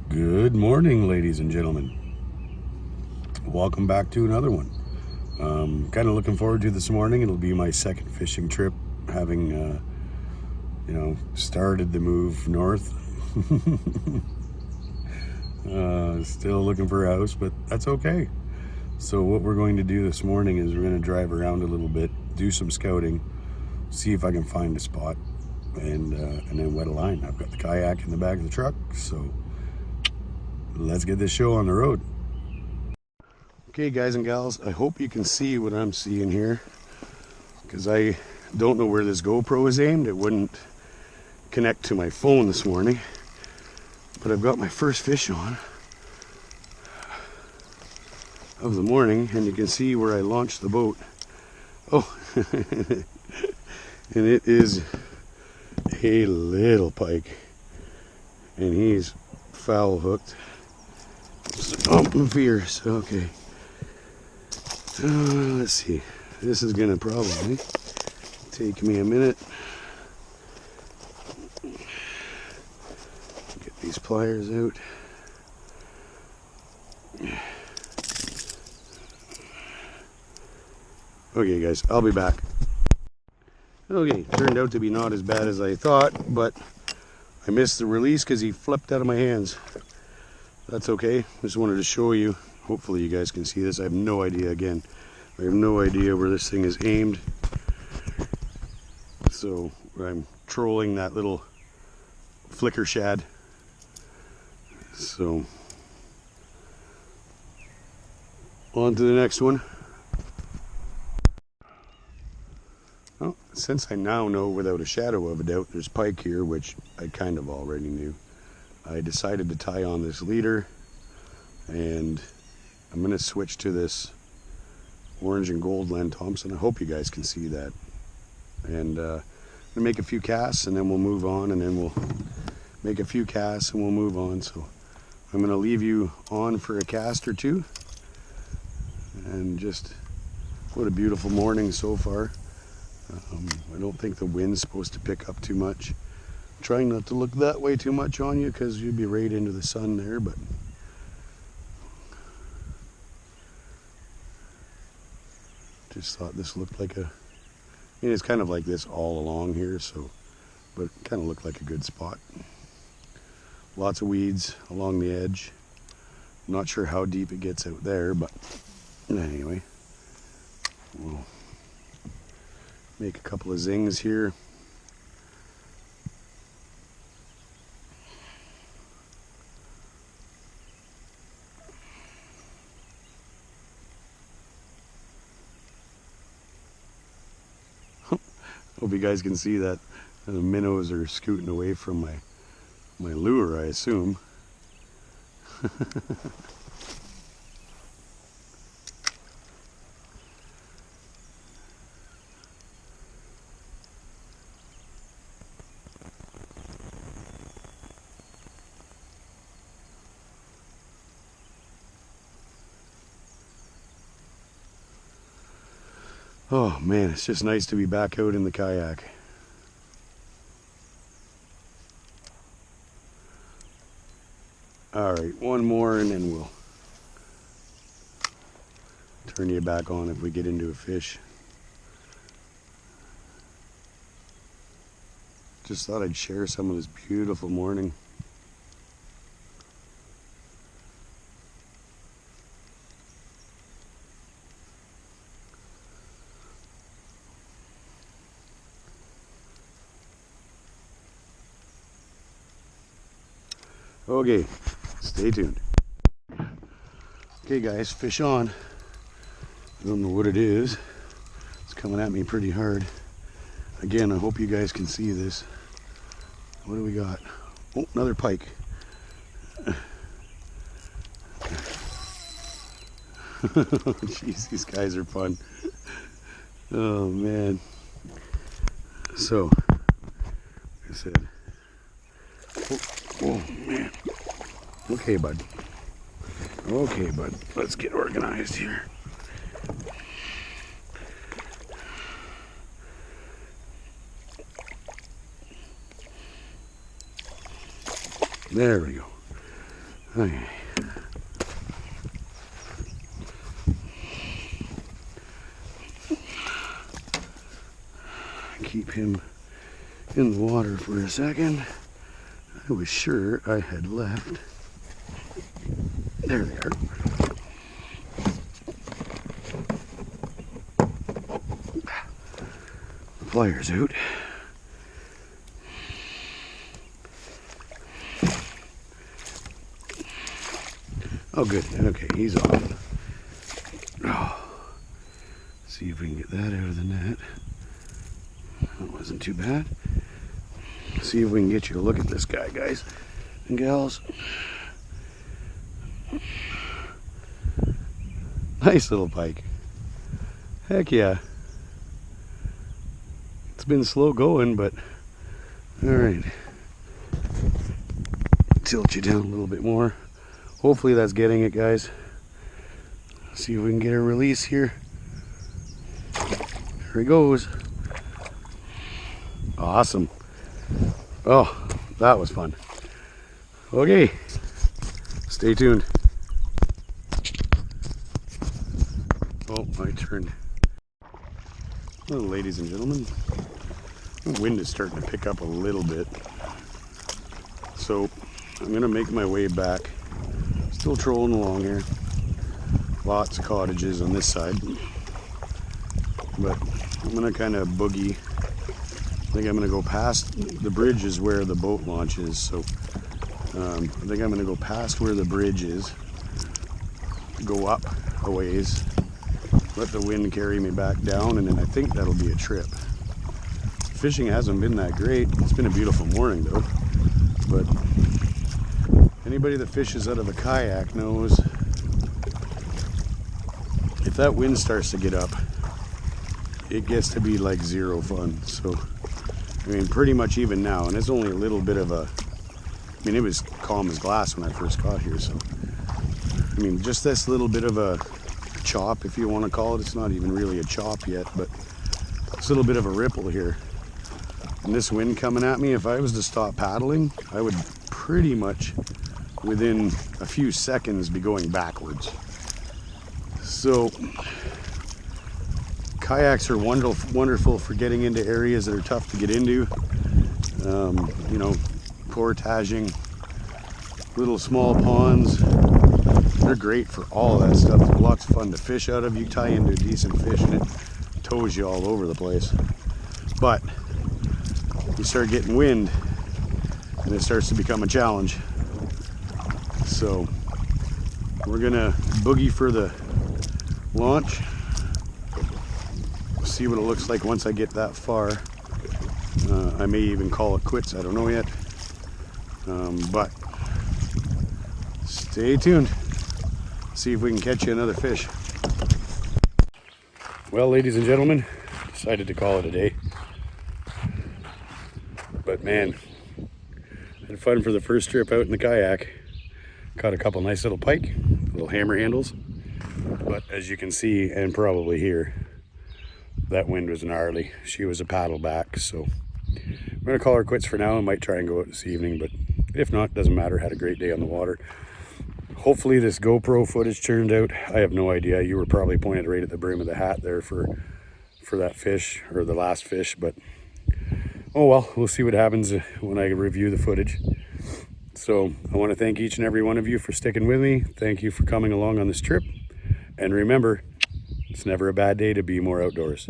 Good morning, ladies and gentlemen. Welcome back to another one. Kind of looking forward to this morning. It'll be my second fishing trip, having started the move north. Still looking for a house, but that's okay. So what we're going to do this morning is we're going to drive around a little bit, do some scouting, see if I can find a spot, and then wet a line. I've got the kayak in the back of the truck, so let's get this show on the road. Okay, guys and gals, I hope you can see what I'm seeing here, because I don't know where this GoPro is aimed. It wouldn't connect to my phone this morning, but I've got my first fish on of the morning, and you can see where I launched the boat. Oh, and it is a little pike, and he's foul hooked. Oh, I'm fierce. Okay. Let's see. This is gonna probably take me a minute. Get these pliers out. Okay, guys, I'll be back. Okay, turned out to be not as bad as I thought, but I missed the release because he flipped out of my hands. That's okay. Just wanted to show you. Hopefully you guys can see this. I have no idea. Again, I have no idea where this thing is aimed. So I'm trolling that little flicker shad. So on to the next one. Well, since I now know without a shadow of a doubt there's pike here, which I kind of already knew, I decided to tie on this leader, and I'm going to switch to this orange and gold Len Thompson. I hope you guys can see that. And I'm going to make a few casts, and then we'll move on, and then we'll make a few casts and we'll move on. So I'm going to leave you on for a cast or two. And just what a beautiful morning so far. I don't think the wind's supposed to pick up too much. Trying not to look that way too much on you because you'd be right into the sun there, but just thought this looked like it's kind of like this all along here, so, but it kind of looked like a good spot. Lots of weeds along the edge. Not sure how deep it gets out there, but anyway, we'll make a couple of zings here. Hope you guys can see that the minnows are scooting away from my lure, I assume. Oh man, it's just nice to be back out in the kayak. Alright, one more and then we'll turn you back on if we get into a fish. Just thought I'd share some of this beautiful morning. Okay, stay tuned. Okay guys, fish on. I don't know what it is. It's coming at me pretty hard. Again, I hope you guys can see this. What do we got? Oh, another pike. Jeez, these guys are fun. Oh man. So, like I said, oh man. Okay, bud. Okay, bud. Let's get organized here. There we go. Okay. Keep him in the water for a second. I was sure I had left. There they are. The pliers out. Oh, good. Okay, he's off. Oh. See if we can get that out of the net. That wasn't too bad. See if we can get you a look at this guy, guys and gals. Nice little pike. Heck yeah. It's been slow going, but all right. Tilt you down a little bit more. Hopefully that's getting it, guys. See if we can get a release here. There he goes. Awesome. Oh, that was fun. Okay, stay tuned. Oh, I turned. Well, ladies and gentlemen, the wind is starting to pick up a little bit. So I'm gonna make my way back. Still trolling along here. Lots of cottages on this side. But I'm gonna kind of boogie. I think I'm gonna go past the bridge is where the boat launch is. So I think I'm gonna go past where the bridge is, go up a ways, let the wind carry me back down, and then I think that'll be a trip. Fishing hasn't been that great. It's been a beautiful morning though. But anybody that fishes out of a kayak knows if that wind starts to get up, it gets to be like zero fun. So, I mean, pretty much even now, and it's only a little bit of a, I mean, it was calm as glass when I first got here. So, I mean, just this little bit of a chop, if you want to call it. It's not even really a chop yet, but this little bit of a ripple here. And this wind coming at me, if I was to stop paddling, I would pretty much within a few seconds be going backwards. So kayaks are wonderful for getting into areas that are tough to get into. You know, portaging, little small ponds. They're great for all that stuff. They're lots of fun to fish out of. You tie into a decent fish and it tows you all over the place. But you start getting wind and it starts to become a challenge. So we're gonna boogie for the launch. See what it looks like once I get that far. I may even call it quits, I don't know yet. But stay tuned. See if we can catch you another fish. Well, ladies and gentlemen, decided to call it a day. But man, had fun for the first trip out in the kayak. Caught a couple nice little pike, little hammer handles. But as you can see, and probably hear, that wind was gnarly. She was a paddle back, so I'm gonna call her quits for now. I might try and go out this evening, but if not, doesn't matter. Had a great day on the water. Hopefully this GoPro footage turned out. I have no idea. You were probably pointed right at the brim of the hat there for that fish, or the last fish, but oh well, we'll see what happens when I review the footage. So I want to thank each and every one of you for sticking with me. Thank you for coming along on this trip. And remember, it's never a bad day to be more outdoors.